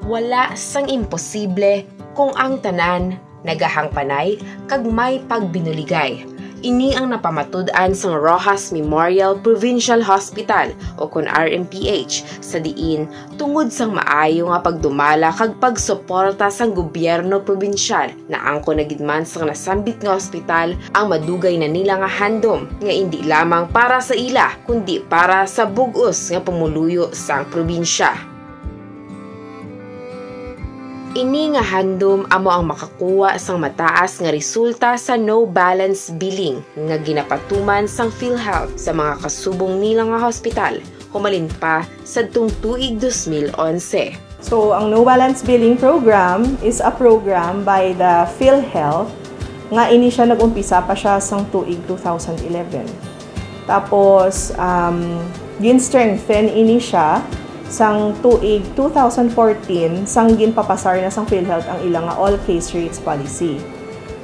Wala sang imposible kung ang tanan nagahangpanay kag may pagbinuligay. Ini ang napamatud-an sa Rojas Memorial Provincial Hospital o kun RMPH sa diin tungod sang maayo nga pagdumala kag pagsuporta sang gobyerno probinsyal na angko na gidman sang nasambit nga ospital ang madugay na nila nga handom nga hindi lamang para sa ila kundi para sa bug-os nga pamuluyo sang probinsya. Ini nga handom amo ang makakuha sang mataas nga resulta sa no balance billing nga ginapatuman sang PhilHealth sa mga kasubong nila nga hospital humalin pa sa tuig 2011. So, ang no balance billing program is a program by the PhilHealth nga ini siya nag-umpisa pa siya sang tuig 2011. Tapos gin-strengthen ini siya sang tuig 2014 sang ginpapasar na sang PhilHealth ang ilang nga all case rates policy.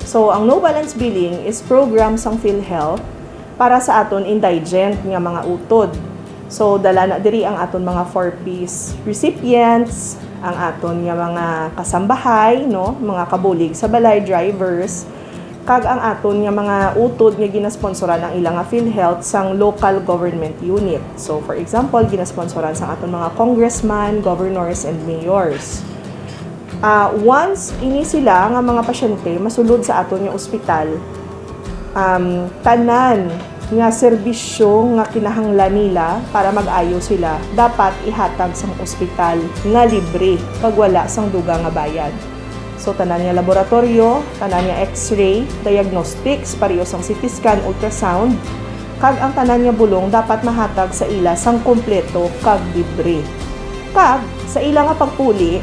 So ang no balance billing is program sang PhilHealth para sa aton indigent nga mga utod. So dala na diri ang aton mga 4Ps recipients, ang aton nga mga kasambahay, no, mga kabulig sa balay drivers, kag ang aton nga mga utod nga ginasponsoran ang ilang nga PhilHealth sang local government unit. So for example, ginasponsoran sang aton mga congressman, governors and mayors. Once ini sila nga mga pasyente masulod sa aton nga ospital, tanan nga serbisyo nga kinahanglan nila para mag-ayo sila dapat ihatag sang ospital nga libre pag wala sang dugang nga bayad. So, tanan niya laboratorio, tanan niya x-ray, diagnostics, pareho sang CT scan, ultrasound, kag ang tanan niya bulong dapat mahatag sa ila sang kompleto kag libre. Kag, sa ila nga pagpuli,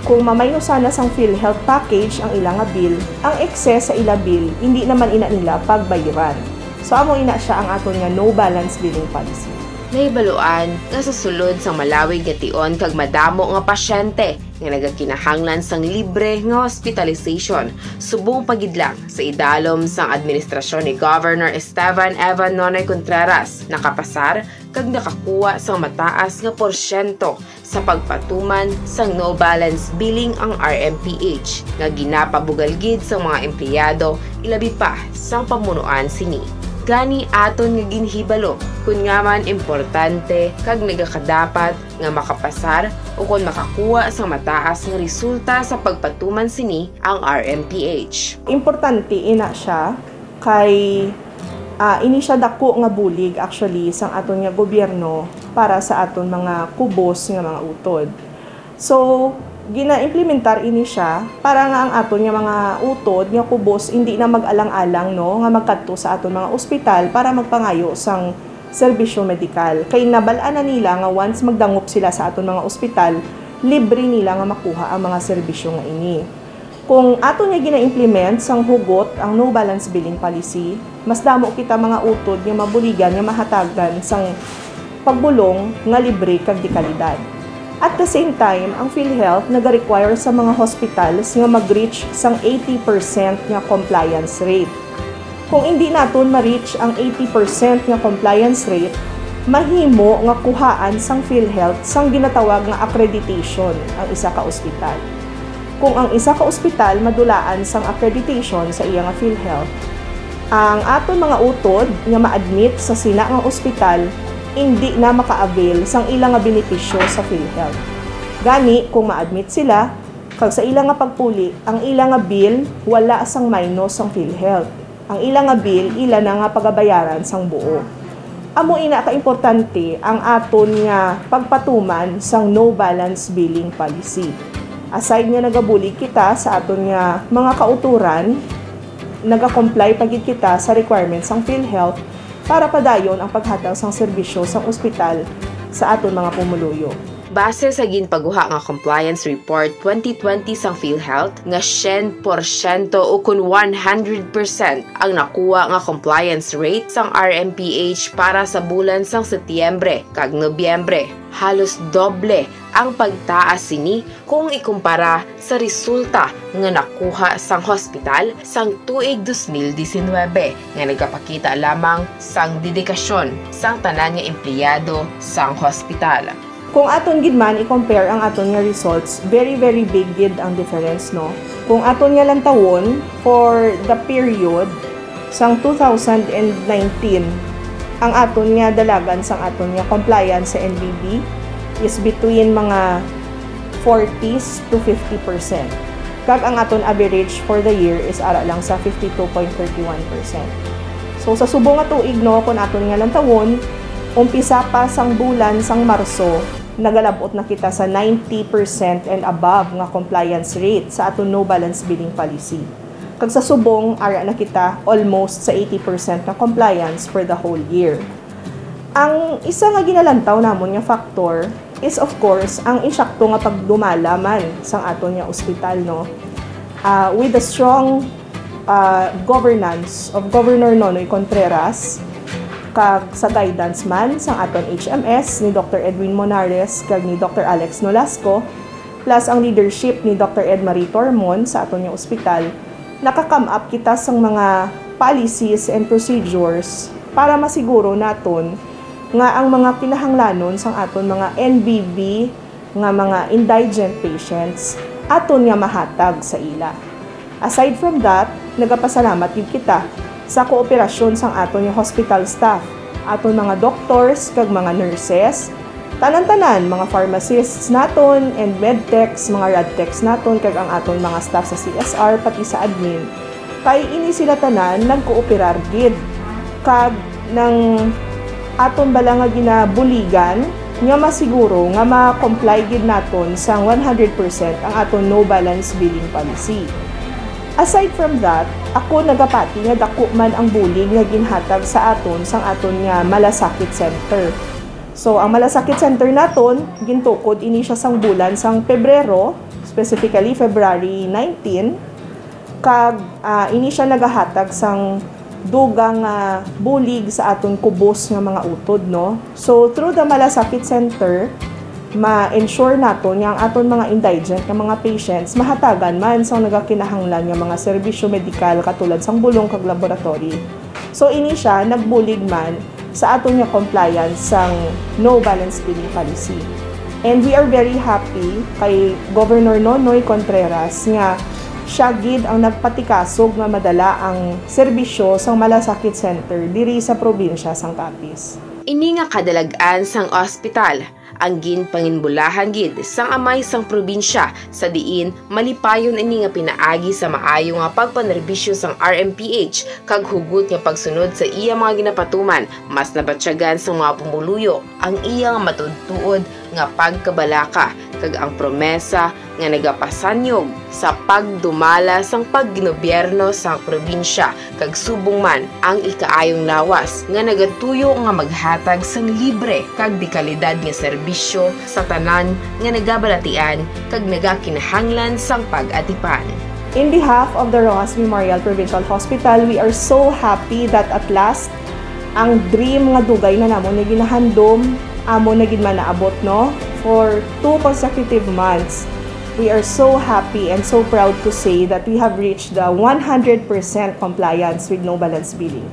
kung mamayno sana sang PhilHealth package ang ila nga bill, ang excess sa ila bill, hindi naman ina nila pagbayaran. So, amo ina siya ang aton nga no balance billing policy. Nahibaluan nga sa sulod sang malawig nga tion kag madamo nga pasyente nga nagakinahanglan sang libre nga hospitalization subong pagidlang sa idalom sang administrasyon ni Governor Esteban Evan Nonoy Contreras nakapasar kag nakakuha sang mataas nga porsyento sa pagpatuman sang no balance billing ang RMPH nga ginapabugalgid sang mga empleyado ilabi pa sang pamunuan sini. Gani aton nga ginhibalo kun nga man importante kag nagakadapat nga makapasar o kung makakuha sa mataas nga resulta sa pagpatuman sini ang RMPH. Importante ina siya kay ini siya dako nga bulig actually sang aton nga gobyerno para sa aton mga kubos nga mga utod. So gina-implementar ini siya para nga ang aton nga mga utod nga kubos hindi na mag-alang-alang no nga magkadto sa aton mga ospital para magpangayo sang serbisyo medikal. Kay nabal-an na nila nga once magdangop sila sa aton mga ospital, libre nila nga makuha ang mga serbisyo nga ini. Kung aton nga gina-implement sang hugot ang no balance billing policy, mas damo kita mga utod nga mabuligan nga mahatagan sang pagbulong nga libre kag di kalidad. At the same time, ang PhilHealth nag-require sa mga hospitals nga mag-reach sang 80% nga compliance rate. Kung hindi naton ma-reach ang 80% nga compliance rate, mahimo nga kuhaan sang PhilHealth sang ginatawag nga accreditation ang isa ka ospital. Kung ang isa ka ospital madulaan sang accreditation sa iya nga PhilHealth, ang aton mga utod nga ma-admit sa sina nga ospital hindi na maka-avail sang ilang nga benepisyo sa PhilHealth. Gani, kung ma-admit sila, kag sa ilang nga pagpuli, ang ilang nga bill wala sang minus sang PhilHealth. Ang ilang nga bill ila na nga pagabayaran sang buo. Amo ina ka-importante ang aton nga pagpatuman sang no balance billing policy. Aside nga nagabulig kita sa aton nga mga kauturan, naga-comply pagid kita sa requirements sang PhilHealth para padayon ang paghatag sang serbisyo sang ospital sa aton mga pumuluyo. Base sa ginpaguha nga Compliance Report 2020 sang PhilHealth, nga 100% o kun 100% ang nakuha nga compliance rate sang RMPH para sa bulan sang Setyembre kag Nobyembre. Halos doble ang pagtaas sini kung ikumpara sa resulta nga nakuha sang hospital sang tuig 2019 nga nagapakita lamang sang dedikasyon sang tanan nga empleyado sang hospital. kung aton gid man i-compare ang aton nga results, very big gid ang difference, no? Kung aton nga lang tawon for the period sang 2019, ang aton nga dalagan sang aton nga compliance sa NBB is between mga 40s to 50%. Kag ang aton average for the year is ara lang sa 52.31%. So sa subong nga tuig, no, kung aton nga lang tawon, umpisa pa sang bulan sang Marso, nagalabot na kita sa 90% and above nga compliance rate sa aton no balance billing policy. Kag sa subong, ara na kita almost sa 80% na compliance for the whole year. Ang isa nga ginalantaw namon nga factor is of course ang insakto nga pagdumalaman sang aton nga ospital, no. With the strong governance of Governor Nonoy Contreras, kag sa guidance man sang aton HMS ni Dr. Edwin Monares kag ni Dr. Alex Nolasco, plus ang leadership ni Dr. Ed Marie Tormon sa aton nga ospital, nakakam up kita sang mga policies and procedures para masiguro naton nga ang mga kinahanglanon sang aton mga NBB nga mga indigent patients aton nga mahatag sa ila. Aside from that, nagapasalamat gid kita sa kooperasyon sang aton nga hospital staff, aton mga doctors kag mga nurses, tanan-tanan mga pharmacists naton and medtechs, mga radtechs naton kag ang aton mga staff sa CSR pati sa admin. Kay ini sila tanan nagkooperar gid kag ng aton bala nga ginabuligan nga masiguro nga ma-comply gid naton sang 100% ang aton no balance billing policy. Aside from that, ako nagapati nga dako man ang bulig nga ginhatag sa aton sang aton nga Malasakit Center. So ang Malasakit Center naton gintukod ini siya sang bulan sang Pebrero, specifically February 19, kag ini siya nagahatag sang dugang bulig sa aton kubos nga mga utod, no. So through the Malasakit Center, ma-ensure naton nga ang aton mga indigent nga mga patients mahatagan man sa nagakinahanglan nga mga serbisyo medikal katulad sang bulong kag laboratory. So ini siya nagbulig man sa aton nga compliance sang no balance billing policy. And we are very happy kay Governor Nonoy Contreras nga siya gid ang nagpatikasog nga madala ang serbisyo sang Malasakit Center diri sa probinsya sang Capiz. Ini nga kadalagan sang ospital ang ginpanginbulahan gid sang amay sang probinsya sa diin malipayon ini nga pinaagi sa maayo nga pagpanerbisyo sang RMPH kag hugot nga pagsunod sa iya mga ginapatuman, mas nabatyagan sang mga pumuluyo ang iya nga matudtuod nga pagkabalaka kag ang promesa nga nagapasanyog sa pagdumala sang paggobyerno sang probinsya kag subong man ang ikaayong lawas nga nagatuyo nga maghatag sang libre kag di kalidad nga serbisyo sa tanan nga nagabalatian kag nagakinahanglan sang pag-atipan. In behalf of the Rojas Memorial Provincial Hospital, we are so happy that at last ang dream nga dugay na namon ni ginahandom amo na gid man naabot, no, for 2 consecutive months. We are so happy and so proud to say that we have reached the 100% compliance with no balance billing.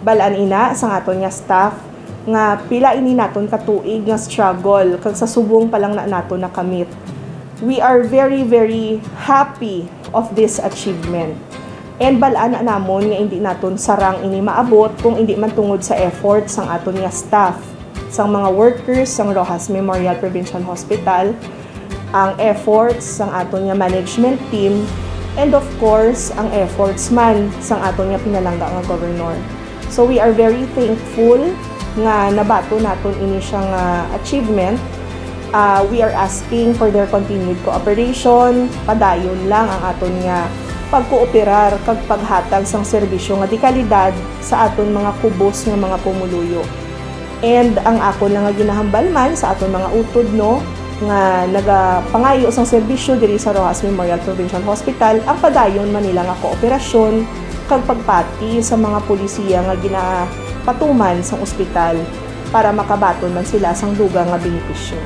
Balaan ina sa aton nga staff nga pila ini naton katuig nga struggle kag sa subong pa lang na naton nakamit. We are very happy of this achievement. And balaan na namon nga hindi naton sarang ini maabot kung hindi man tungod sa effort sang aton nga staff, sang mga workers sang Rojas Memorial Provincial Hospital, ang efforts sang aton nga management team, and of course ang efforts man sang aton nga pinalangga nga governor. So we are very thankful nga nabato naton ini siyang achievement. We are asking for their continued cooperation, padayon lang ang aton nga pagkooperar kag paghatag sang serbisyo nga di kalidad sa aton mga kubos nga mga pumuluyo. And ang ako lang nga ginahambal man sa aton mga utod, no, nga nagapangayo sang serbisyo diri sa Rojas Memorial Provincial Hospital, ang padayon man nila nga kooperasyon kag pagpati sa mga pulisiya nga ginapatuman sang ospital para makabaton man sila sang dugang nga benepisyo.